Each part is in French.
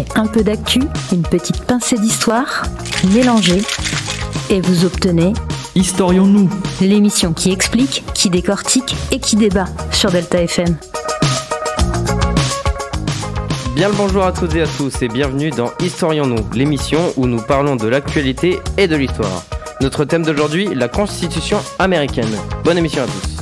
prenez un peu d'actu, une petite pincée d'histoire, mélangez et vous obtenez Historions-nous, l'émission qui explique, qui décortique et qui débat sur Delta FM. Bien le bonjour à toutes et à tous et bienvenue dans Historions-nous, l'émission où nous parlons de l'actualité et de l'histoire. Notre thème d'aujourd'hui, la Constitution américaine. Bonne émission à tous.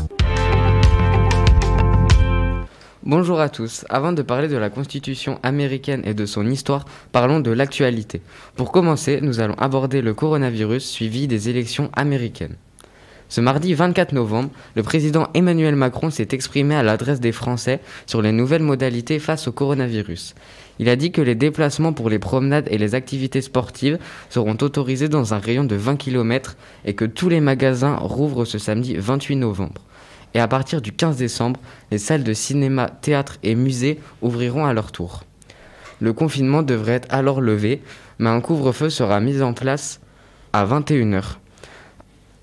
Bonjour à tous. Avant de parler de la Constitution américaine et de son histoire, parlons de l'actualité. Pour commencer, nous allons aborder le coronavirus suivi des élections américaines. Ce mardi 24 novembre, le président Emmanuel Macron s'est exprimé à l'adresse des Français sur les nouvelles modalités face au coronavirus. Il a dit que les déplacements pour les promenades et les activités sportives seront autorisés dans un rayon de 20 km et que tous les magasins rouvrent ce samedi 28 novembre. Et à partir du 15 décembre, les salles de cinéma, théâtre et musées ouvriront à leur tour. Le confinement devrait être alors levé, mais un couvre-feu sera mis en place à 21h.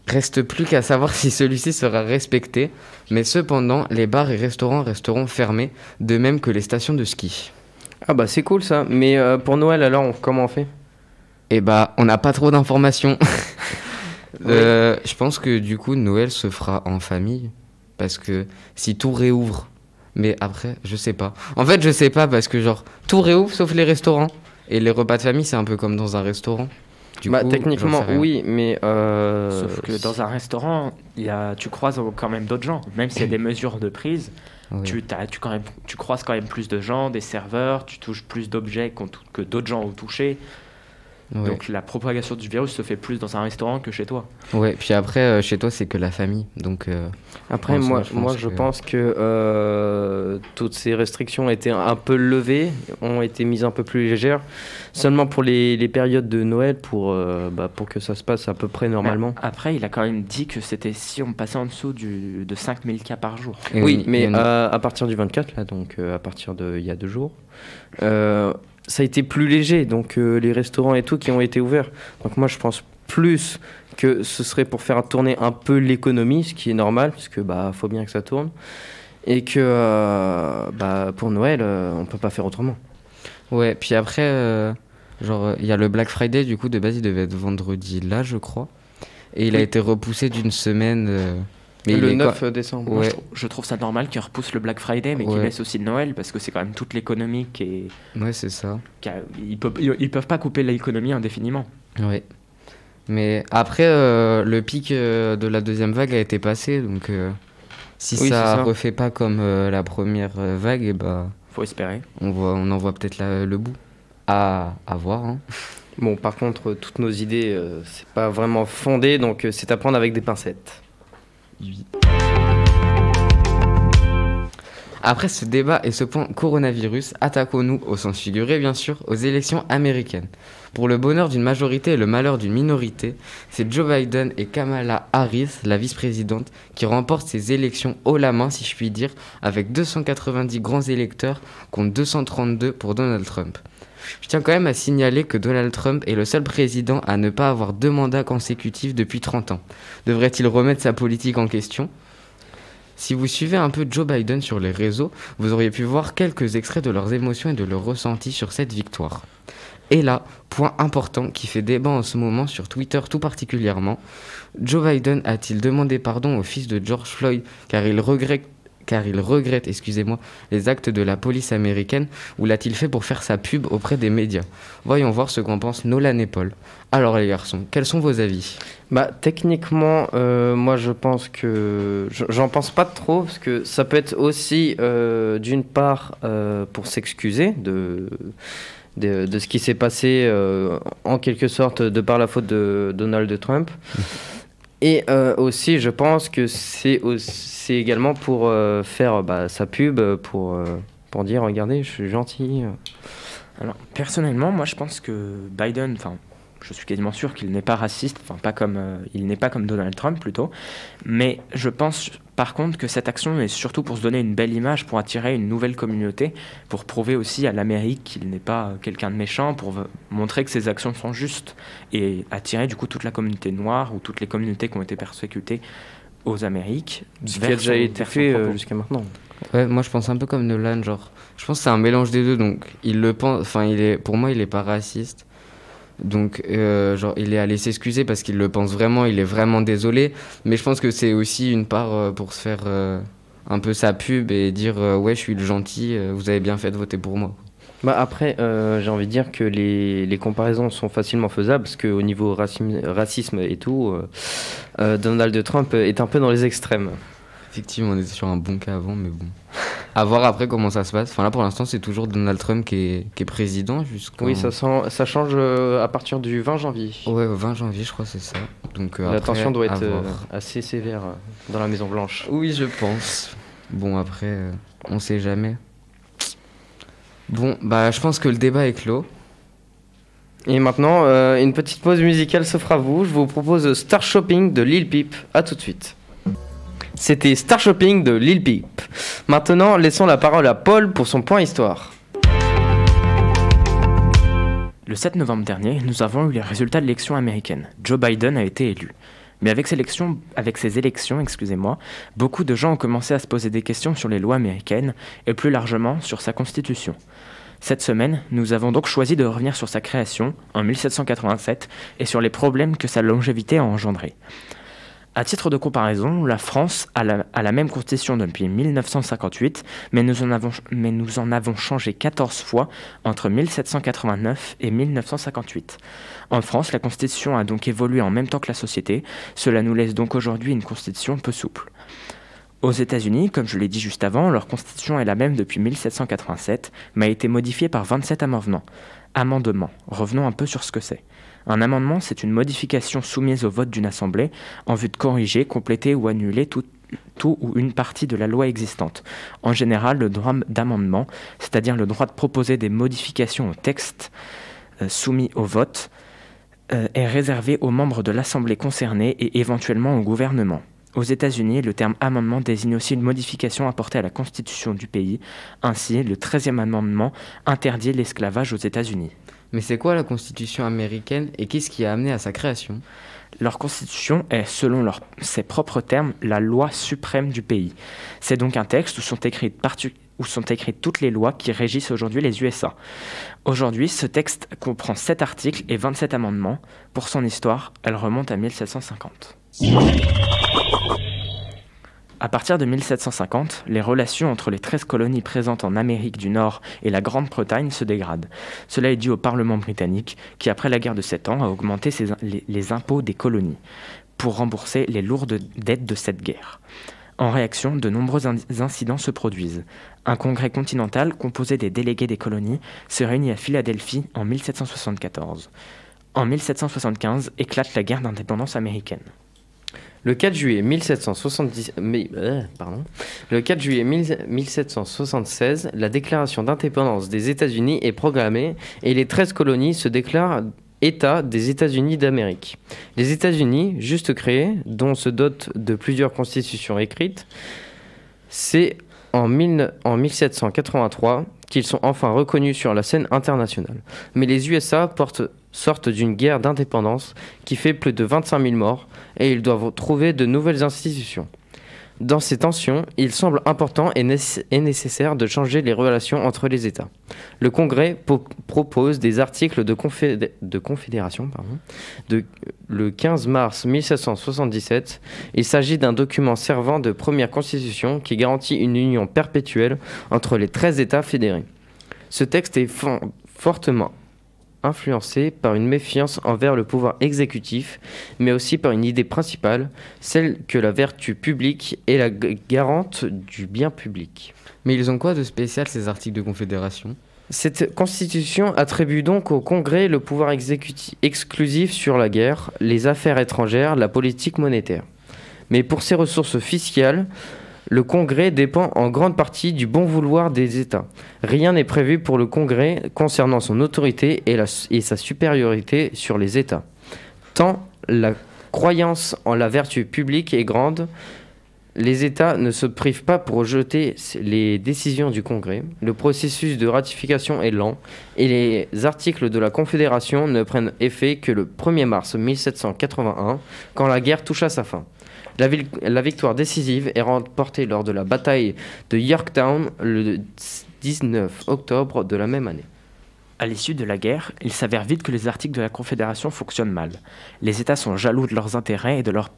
Reste plus qu'à savoir si celui-ci sera respecté, mais cependant, les bars et restaurants resteront fermés, de même que les stations de ski. Ah bah c'est cool ça, mais pour Noël alors comment on fait ? Eh bah, on n'a pas trop d'informations. Je pense que du coup, Noël se fera en famille. Parce que si tout réouvre, mais après, je sais pas. En fait, je sais pas parce que genre, tout réouvre sauf les restaurants. Et les repas de famille, c'est un peu comme dans un restaurant. Du coup, techniquement, oui, mais... Sauf que dans un restaurant, tu croises quand même d'autres gens. Même s'il y a des mesures de prise, Ouais. tu croises quand même plus de gens, des serveurs, tu touches plus d'objets que d'autres gens ont touché. Ouais. Donc la propagation du virus se fait plus dans un restaurant que chez toi. Ouais, puis après, chez toi, c'est que la famille. Donc, Après, moi, je pense que toutes ces restrictions ont été un peu levées, ont été mises un peu plus légères, seulement pour les périodes de Noël, pour que ça se passe à peu près normalement. Mais après, il a quand même dit que c'était si on passait en dessous de 5000 cas par jour. Et Oui, mais à partir du 24, là, donc à partir il y a 2 jours, ça a été plus léger, donc les restaurants et tout qui ont été ouverts. Donc moi, je pense plus que ce serait pour faire tourner un peu l'économie, ce qui est normal, parce que faut bien que ça tourne, et que pour Noël, on peut pas faire autrement. Ouais, puis après, il y a le Black Friday, du coup, de base, il devait être vendredi là, je crois. Et il a été repoussé d'une semaine. Mais le 9 décembre. Ouais. Je trouve ça normal qu'ils repoussent le Black Friday, mais qu'ils laissent aussi Noël, parce que c'est quand même toute l'économie qui est... Ouais, c'est ça. Ils peuvent pas couper l'économie indéfiniment. Ouais. Mais après, le pic de la deuxième vague a été passé, donc si ça refait pas comme la première vague, Faut espérer. on en voit peut-être le bout. À voir. Hein. Bon, par contre, toutes nos idées, c'est pas vraiment fondé, donc c'est à prendre avec des pincettes. Oui. Après ce débat et ce point coronavirus, attaquons-nous, au sens figuré bien sûr, aux élections américaines. Pour le bonheur d'une majorité et le malheur d'une minorité, c'est Joe Biden et Kamala Harris, la vice-présidente, qui remportent ces élections haut la main, si je puis dire, avec 290 grands électeurs contre 232 pour Donald Trump. Je tiens quand même à signaler que Donald Trump est le seul président à ne pas avoir 2 mandats consécutifs depuis 30 ans. Devrait-il remettre sa politique en question ? Si vous suivez un peu Joe Biden sur les réseaux, vous auriez pu voir quelques extraits de leurs émotions et de leurs ressentis sur cette victoire. Et là, point important qui fait débat en ce moment sur Twitter tout particulièrement, Joe Biden a-t-il demandé pardon au fils de George Floyd car il regrette les actes de la police américaine, ou l'a-t-il fait pour faire sa pub auprès des médias ? Voyons voir ce qu'en pensent Nolan et Paul. Alors les garçons, quels sont vos avis ? Techniquement, moi je pense que... J'en pense pas trop, parce que ça peut être aussi, d'une part, pour s'excuser de ce qui s'est passé, en quelque sorte, de par la faute de Donald Trump. Et aussi, je pense que c'est également pour faire sa pub, pour dire, regardez, je suis gentil. Alors, personnellement, moi, je pense que Biden, je suis quasiment sûr qu'il n'est pas raciste, il n'est pas comme Donald Trump plutôt, mais je pense par contre que cette action est surtout pour se donner une belle image, pour attirer une nouvelle communauté, pour prouver aussi à l'Amérique qu'il n'est pas quelqu'un de méchant, pour montrer que ses actions sont justes et attirer du coup toute la communauté noire ou toutes les communautés qui ont été persécutées aux Amériques. Ce qui a déjà été fait jusqu'à maintenant. Ouais, moi je pense un peu comme Nolan, genre, je pense que c'est un mélange des deux, donc il le pense, enfin, pour moi, il est pas raciste. Donc, genre, il est allé s'excuser parce qu'il le pense vraiment, il est vraiment désolé. Mais je pense que c'est aussi une part pour se faire un peu sa pub et dire ouais, je suis le gentil, vous avez bien fait de voter pour moi. Bah après, j'ai envie de dire que les comparaisons sont facilement faisables parce qu'au niveau racisme et tout, Donald Trump est un peu dans les extrêmes. Effectivement, on était sur un bon cas avant, mais bon. À voir après comment ça se passe. Enfin là, pour l'instant, c'est toujours Donald Trump qui est président jusqu'en... Oui, ça change à partir du 20 janvier. Ouais, 20 janvier, je crois, c'est ça. Donc la tension doit être voir. assez sévère dans la Maison Blanche. Oui, je pense. Bon, après, on sait jamais. Bon, bah, je pense que le débat est clos. Et maintenant, une petite pause musicale s'offre à vous. Je vous propose Star Shopping de Lil Peep. A tout de suite. C'était Star Shopping de Lil Peep. Maintenant, laissons la parole à Paul pour son point histoire. Le 7 novembre dernier, nous avons eu les résultats de l'élection américaine. Joe Biden a été élu. Mais avec ces élections, beaucoup de gens ont commencé à se poser des questions sur les lois américaines et plus largement sur sa constitution. Cette semaine, nous avons donc choisi de revenir sur sa création, en 1787, et sur les problèmes que sa longévité a engendrés. À titre de comparaison, la France a la même constitution depuis 1958, mais nous en avons changé 14 fois entre 1789 et 1958. En France, la constitution a donc évolué en même temps que la société, cela nous laisse donc aujourd'hui une constitution peu souple. Aux États-Unis, comme je l'ai dit juste avant, leur constitution est la même depuis 1787, mais a été modifiée par 27 amendements. Revenons un peu sur ce que c'est. Un amendement, c'est une modification soumise au vote d'une assemblée en vue de corriger, compléter ou annuler tout ou une partie de la loi existante. En général, le droit d'amendement, c'est-à-dire le droit de proposer des modifications au texte soumis au vote, est réservé aux membres de l'assemblée concernée et éventuellement au gouvernement. Aux États-Unis, le terme amendement désigne aussi une modification apportée à la constitution du pays. Ainsi, le 13e amendement interdit l'esclavage aux États-Unis. Mais c'est quoi la constitution américaine et qu'est-ce qui a amené à sa création ? Leur constitution est, selon ses propres termes, la loi suprême du pays. C'est donc un texte où sont écrites toutes les lois qui régissent aujourd'hui les USA. Aujourd'hui, ce texte comprend 7 articles et 27 amendements. Pour son histoire, elle remonte à 1750. À partir de 1750, les relations entre les 13 colonies présentes en Amérique du Nord et la Grande-Bretagne se dégradent. Cela est dû au Parlement britannique qui, après la guerre de 7 ans, a augmenté les impôts des colonies pour rembourser les lourdes dettes de cette guerre. En réaction, de nombreux incidents se produisent. Un congrès continental composé des délégués des colonies se réunit à Philadelphie en 1774. En 1775 éclate la guerre d'indépendance américaine. Le 4 juillet 1776, la déclaration d'indépendance des États-Unis est proclamée et les 13 colonies se déclarent États des États-Unis d'Amérique. Les États-Unis, juste créés, dont se dotent de plusieurs constitutions écrites, c'est en 1783 qu'ils sont enfin reconnus sur la scène internationale. Mais les USA sortent d'une guerre d'indépendance qui fait plus de 25 000 morts et ils doivent trouver de nouvelles institutions. Dans ces tensions, il semble important et nécessaire de changer les relations entre les États. Le Congrès propose des articles de confédération le 15 mars 1777. Il s'agit d'un document servant de première constitution qui garantit une union perpétuelle entre les 13 États fédérés. Ce texte est fortement influencé par une méfiance envers le pouvoir exécutif, mais aussi par une idée principale, celle que la vertu publique est la garante du bien public. Mais ils ont quoi de spécial ces articles de confédération ? Cette constitution attribue donc au Congrès le pouvoir exclusif sur la guerre, les affaires étrangères, la politique monétaire. Mais pour ses ressources fiscales, le Congrès dépend en grande partie du bon vouloir des États. Rien n'est prévu pour le Congrès concernant son autorité et sa supériorité sur les États. Tant la croyance en la vertu publique est grande, les États ne se privent pas pour rejeter les décisions du Congrès. Le processus de ratification est lent et les articles de la Confédération ne prennent effet que le 1er mars 1781, quand la guerre touche à sa fin. La victoire décisive est remportée lors de la bataille de Yorktown le 19 octobre de la même année. À l'issue de la guerre, il s'avère vite que les articles de la Confédération fonctionnent mal. Les États sont jaloux de leurs intérêts et de leurs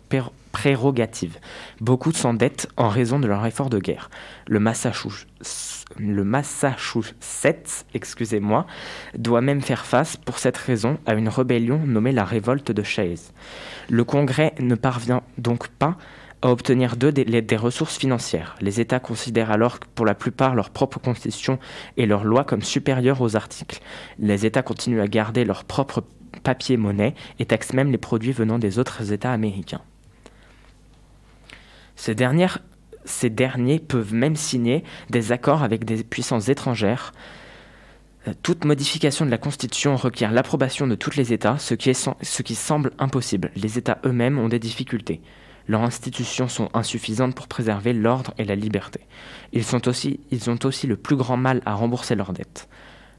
prérogatives. Beaucoup s'endettent en raison de leur effort de guerre. Le Massachusetts, doit même faire face, pour cette raison, à une rébellion nommée la révolte de Shays. Le Congrès ne parvient donc pas à obtenir d'eux des ressources financières. Les États considèrent alors pour la plupart leur propre constitution et leurs lois comme supérieures aux articles. Les États continuent à garder leur propre papier-monnaie et taxent même les produits venant des autres États américains. Ces derniers peuvent même signer des accords avec des puissances étrangères. Toute modification de la Constitution requiert l'approbation de tous les États, ce qui semble impossible. Les États eux-mêmes ont des difficultés. Leurs institutions sont insuffisantes pour préserver l'ordre et la liberté. Ils ont aussi le plus grand mal à rembourser leurs dettes.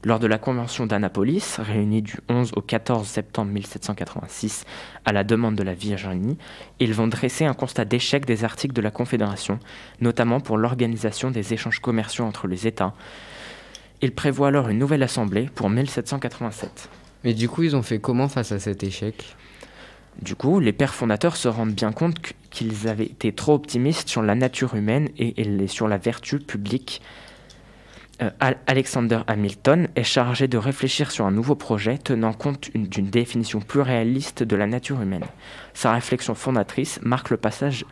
Lors de la Convention d'Annapolis, réunie du 11 au 14 septembre 1786 à la demande de la Virginie, ils vont dresser un constat d'échec des articles de la Confédération, notamment pour l'organisation des échanges commerciaux entre les États. Ils prévoient alors une nouvelle assemblée pour 1787. Mais du coup, ils ont fait comment face à cet échec ? Du coup, les pères fondateurs se rendent bien compte qu'ils avaient été trop optimistes sur la nature humaine et sur la vertu publique. Alexander Hamilton est chargé de réfléchir sur un nouveau projet tenant compte d'une définition plus réaliste de la nature humaine. Sa réflexion fondatrice marque le passage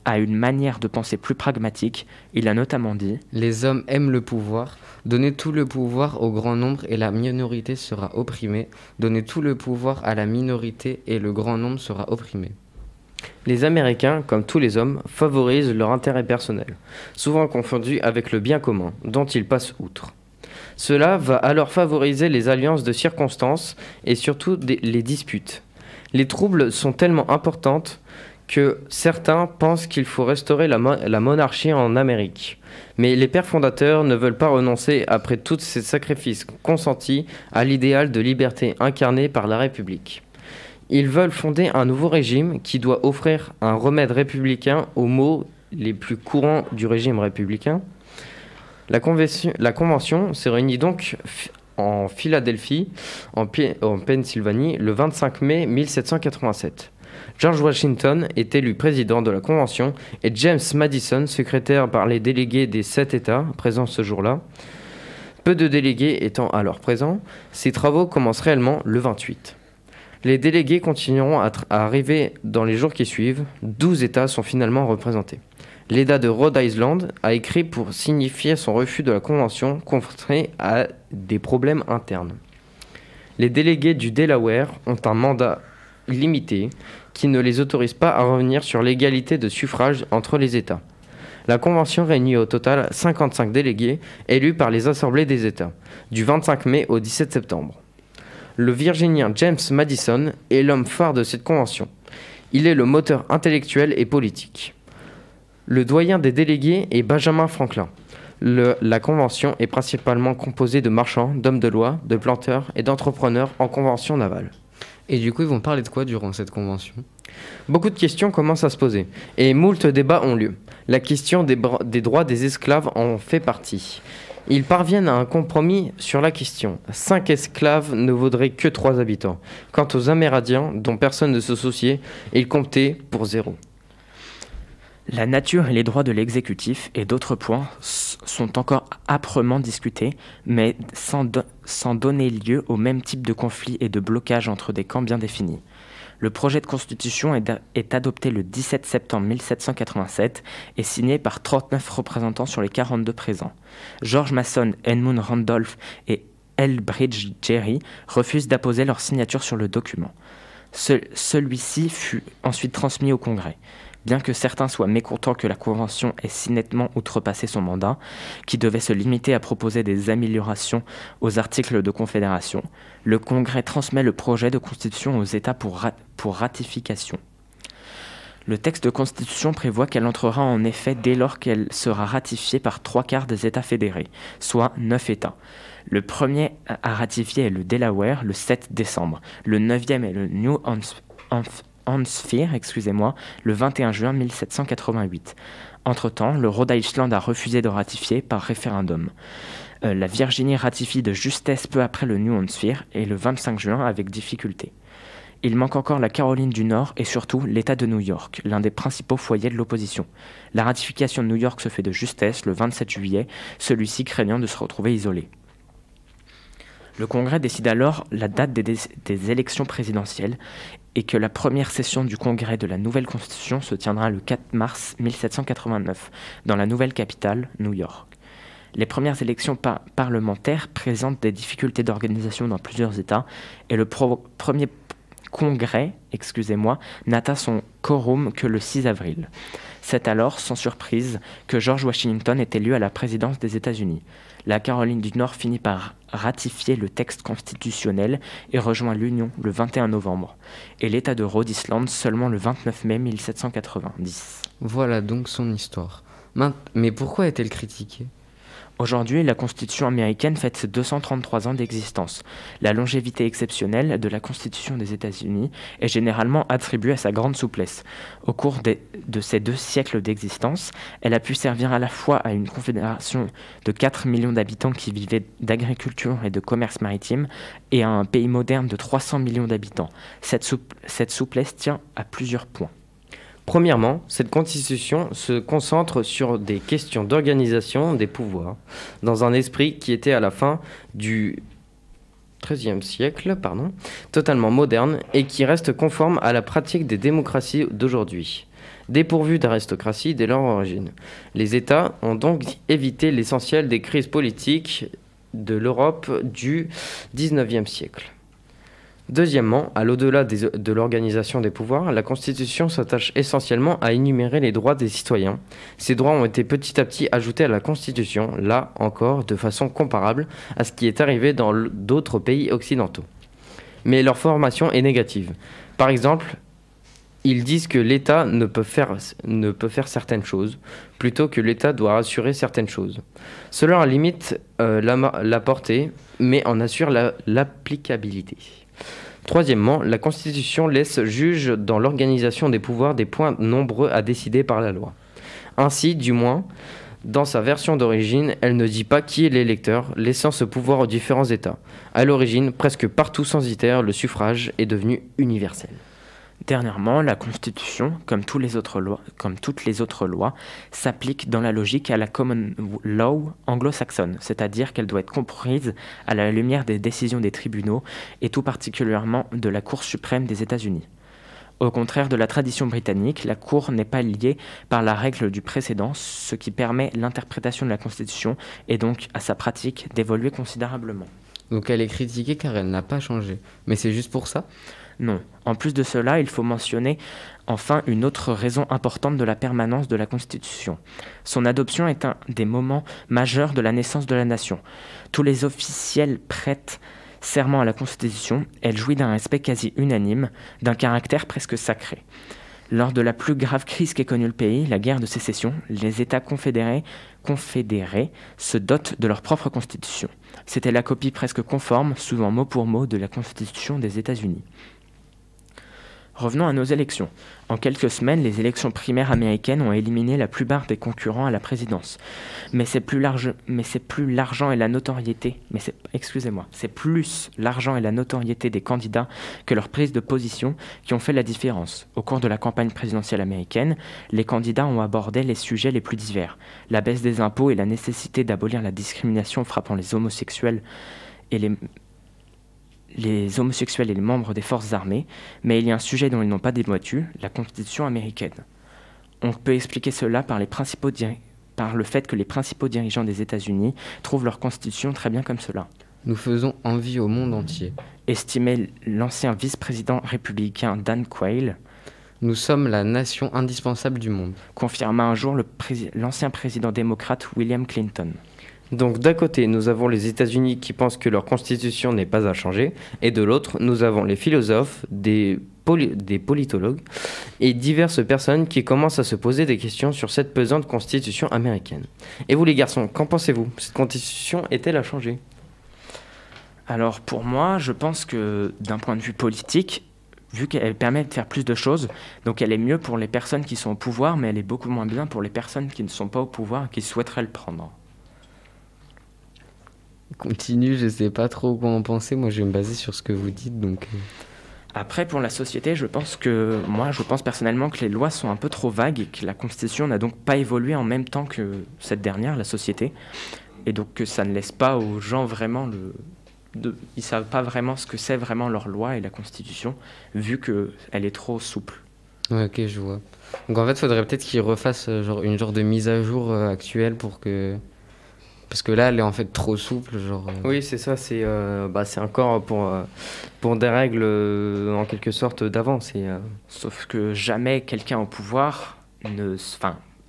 à une manière de penser plus pragmatique. Il a notamment dit « Les hommes aiment le pouvoir. Donnez tout le pouvoir au grand nombre et la minorité sera opprimée. Donnez tout le pouvoir à la minorité et le grand nombre sera opprimé. » Les Américains, comme tous les hommes, favorisent leur intérêt personnel, souvent confondu avec le bien commun, dont ils passent outre. Cela va alors favoriser les alliances de circonstances et surtout les disputes. Les troubles sont tellement importantes que certains pensent qu'il faut restaurer la monarchie en Amérique. Mais les pères fondateurs ne veulent pas renoncer, après tous ces sacrifices consentis, à l'idéal de liberté incarné par la République. Ils veulent fonder un nouveau régime qui doit offrir un remède républicain aux maux les plus courants du régime républicain. La Convention se réunit donc en Philadelphie, en Pennsylvanie, le 25 mai 1787. George Washington est élu président de la Convention et James Madison secrétaire par les délégués des 7 États présents ce jour-là. Peu de délégués étant alors présents, ces travaux commencent réellement le 28. Les délégués continueront à arriver dans les jours qui suivent. 12 États sont finalement représentés. L'État de Rhode Island a écrit pour signifier son refus de la Convention confronté à des problèmes internes. Les délégués du Delaware ont un mandat limité qui ne les autorise pas à revenir sur l'égalité de suffrage entre les États. La Convention réunit au total 55 délégués élus par les assemblées des États, du 25 mai au 17 septembre. Le Virginien James Madison est l'homme phare de cette convention. Il est le moteur intellectuel et politique. Le doyen des délégués est Benjamin Franklin. La convention est principalement composée de marchands, d'hommes de loi, de planteurs et d'entrepreneurs en convention navale. Et du coup, ils vont parler de quoi durant cette convention ? Beaucoup de questions commencent à se poser, et moult débats ont lieu. La question des droits des esclaves en fait partie. Ils parviennent à un compromis sur la question. 5 esclaves ne vaudraient que 3 habitants. Quant aux Amérindiens, dont personne ne se souciait, ils comptaient pour 0. La nature et les droits de l'exécutif et d'autres points sont encore âprement discutés, mais sans donner lieu au même type de conflit et de blocage entre des camps bien définis. Le projet de constitution est adopté le 17 septembre 1787 et signé par 39 représentants sur les 42 présents. George Mason, Edmund Randolph et Elbridge Gerry refusent d'apposer leur signature sur le document. Celui-ci fut ensuite transmis au Congrès. Bien que certains soient mécontents que la Convention ait si nettement outrepassé son mandat, qui devait se limiter à proposer des améliorations aux articles de Confédération, le Congrès transmet le projet de Constitution aux États pour ratification. Le texte de Constitution prévoit qu'elle entrera en effet dès lors qu'elle sera ratifiée par 3/4 des États fédérés, soit 9 États. Le premier à ratifier est le Delaware le 7 décembre. Le 9e est le New Hampshire, le 21 juin 1788. Entre-temps, le Rhode Island a refusé de ratifier par référendum. La Virginie ratifie de justesse peu après le New Hampshire et le 25 juin avec difficulté. Il manque encore la Caroline du Nord et surtout l'État de New York, l'un des principaux foyers de l'opposition. La ratification de New York se fait de justesse le 27 juillet, celui-ci craignant de se retrouver isolé. Le Congrès décide alors la date des élections présidentielles et que la première session du Congrès de la nouvelle Constitution se tiendra le 4 mars 1789 dans la nouvelle capitale, New York. Les premières élections parlementaires présentent des difficultés d'organisation dans plusieurs États et le premier Congrès, n'atteint son quorum que le 6 avril. C'est alors, sans surprise, que George Washington est élu à la présidence des États-Unis. La Caroline du Nord finit par ratifier le texte constitutionnel et rejoint l'Union le 21 novembre, et l'État de Rhode Island seulement le 29 mai 1790. Voilà donc son histoire. Mais pourquoi est-elle critiquée ? Aujourd'hui, la Constitution américaine fête ses 233 ans d'existence. La longévité exceptionnelle de la Constitution des États-Unis est généralement attribuée à sa grande souplesse. Au cours de ces 2 siècles d'existence, elle a pu servir à la fois à une confédération de 4 millions d'habitants qui vivaient d'agriculture et de commerce maritime et à un pays moderne de 300 millions d'habitants. Cette souplesse tient à plusieurs points. Premièrement, cette constitution se concentre sur des questions d'organisation des pouvoirs, dans un esprit qui était à la fin du XIIIe siècle, totalement moderne et qui reste conforme à la pratique des démocraties d'aujourd'hui. Dépourvus d'aristocratie dès leur origine, les États ont donc évité l'essentiel des crises politiques de l'Europe du XIXe siècle. Deuxièmement, à l'au-delà de l'organisation des pouvoirs, la Constitution s'attache essentiellement à énumérer les droits des citoyens. Ces droits ont été petit à petit ajoutés à la Constitution, là encore de façon comparable à ce qui est arrivé dans d'autres pays occidentaux. Mais leur formation est négative. Par exemple, ils disent que l'État ne peut faire certaines choses, plutôt que l'État doit assurer certaines choses. Cela en limite la portée, mais en assure l'applicabilité. Troisièmement, la Constitution laisse juge dans l'organisation des pouvoirs des points nombreux à décider par la loi. Ainsi, du moins, dans sa version d'origine, elle ne dit pas qui est l'électeur, laissant ce pouvoir aux différents États. À l'origine, presque partout censitaire, le suffrage est devenu universel. Dernièrement, la Constitution, comme toutes les autres lois, s'applique dans la logique à la common law anglo-saxonne, c'est-à-dire qu'elle doit être comprise à la lumière des décisions des tribunaux et tout particulièrement de la Cour suprême des États-Unis. Au contraire de la tradition britannique, la Cour n'est pas liée par la règle du précédent, ce qui permet l'interprétation de la Constitution et donc à sa pratique d'évoluer considérablement. Donc elle est critiquée car elle n'a pas changé. Mais c'est juste pour ça ? Non. En plus de cela, il faut mentionner enfin une autre raison importante de la permanence de la Constitution. Son adoption est un des moments majeurs de la naissance de la nation. Tous les officiels prêtent serment à la Constitution. Elle jouit d'un respect quasi unanime, d'un caractère presque sacré. Lors de la plus grave crise qu'ait connue le pays, la guerre de sécession, les États confédérés se dotent de leur propre Constitution. C'était la copie presque conforme, souvent mot pour mot, de la Constitution des États-Unis. Revenons à nos élections. En quelques semaines, les élections primaires américaines ont éliminé la plupart des concurrents à la présidence. C'est plus l'argent et la notoriété des candidats que leur prise de position qui ont fait la différence. Au cours de la campagne présidentielle américaine, les candidats ont abordé les sujets les plus divers. La baisse des impôts et la nécessité d'abolir la discrimination frappant les homosexuels et les membres des forces armées, mais il y a un sujet dont ils n'ont pas débattu, la Constitution américaine. On peut expliquer cela par le fait que les principaux dirigeants des États-Unis trouvent leur Constitution très bien comme cela. Nous faisons envie au monde entier. Estimait l'ancien vice-président républicain Dan Quayle. Nous sommes la nation indispensable du monde. Confirma un jour l'ancien président démocrate William Clinton. Donc d'un côté, nous avons les États-Unis qui pensent que leur constitution n'est pas à changer, et de l'autre, nous avons les philosophes, des politologues et diverses personnes qui commencent à se poser des questions sur cette pesante constitution américaine. Et vous les garçons, qu'en pensez-vous ? Cette constitution est-elle à changer ? Alors pour moi, je pense que d'un point de vue politique, vu qu'elle permet de faire plus de choses. Donc elle est mieux pour les personnes qui sont au pouvoir, mais elle est beaucoup moins bien pour les personnes qui ne sont pas au pouvoir et qui souhaiteraient le prendre. Continue, je sais pas trop quoi en penser. Moi, je vais me baser sur ce que vous dites, donc. Après, pour la société, je pense personnellement que les lois sont un peu trop vagues et que la Constitution n'a donc pas évolué en même temps que cette dernière, la société. Et donc que ça ne laisse pas aux gens vraiment ils savent pas vraiment ce que c'est vraiment leur loi et la Constitution, vu qu'elle est trop souple. Ouais, ok, je vois. Donc en fait, faudrait peut-être qu'ils refassent une genre de mise à jour actuelle pour que... Parce que là, elle est en fait trop souple, genre... Oui, c'est ça, c'est encore pour des règles en quelque sorte d'avance. Sauf que jamais quelqu'un au pouvoir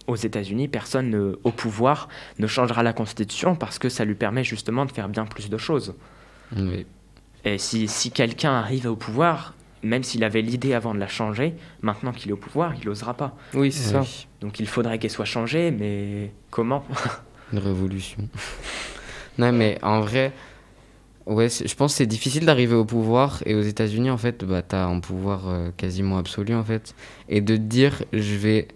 aux États-Unis, personne au pouvoir ne changera la Constitution parce que ça lui permet justement de faire bien plus de choses. Oui. Et si quelqu'un arrive au pouvoir, même s'il avait l'idée avant de la changer, maintenant qu'il est au pouvoir, il n'osera pas. Oui, c'est ça. Donc il faudrait qu'elle soit changée, mais comment ? Une révolution. Non, mais en vrai, ouais, je pense que c'est difficile d'arriver au pouvoir. Et aux États-Unis, en fait, t'as un pouvoir quasiment absolu, en fait. Et de te dire, je vais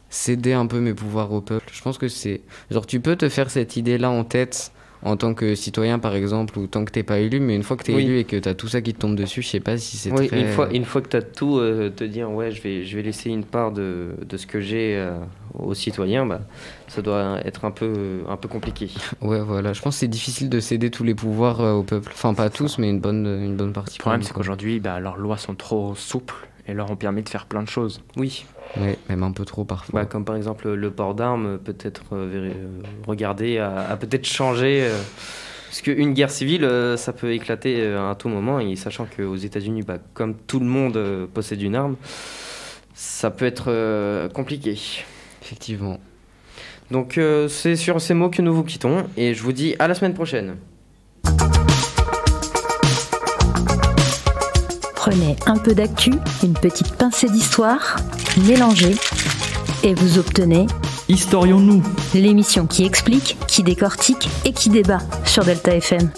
céder un peu mes pouvoirs au peuple. Je pense que c'est... Genre, tu peux te faire cette idée-là en tête en tant que citoyen, par exemple, ou tant que t'es pas élu, mais une fois que t'es élu et que t'as tout ça qui te tombe dessus, je sais pas si c'est très... Une fois que t'as tout, te dire, ouais, je vais laisser une part de ce que j'ai aux citoyens, ça doit être un peu compliqué. Ouais, voilà. Je pense que c'est difficile de céder tous les pouvoirs au peuple. Enfin, pas tous, mais une bonne partie. Le problème, c'est qu'aujourd'hui, leurs lois sont trop souples et leur ont permis de faire plein de choses. Oui. Ouais, même un peu trop parfois. Comme par exemple le port d'armes, peut-être regarder à peut-être changer. Parce qu'une guerre civile, ça peut éclater à tout moment. Et sachant qu'aux États-Unis, comme tout le monde possède une arme, ça peut être compliqué. Effectivement. Donc c'est sur ces mots que nous vous quittons. Et je vous dis à la semaine prochaine. Prenez un peu d'actu, une petite pincée d'histoire, mélangez et vous obtenez Historions-nous, l'émission qui explique, qui décortique et qui débat sur Delta FM.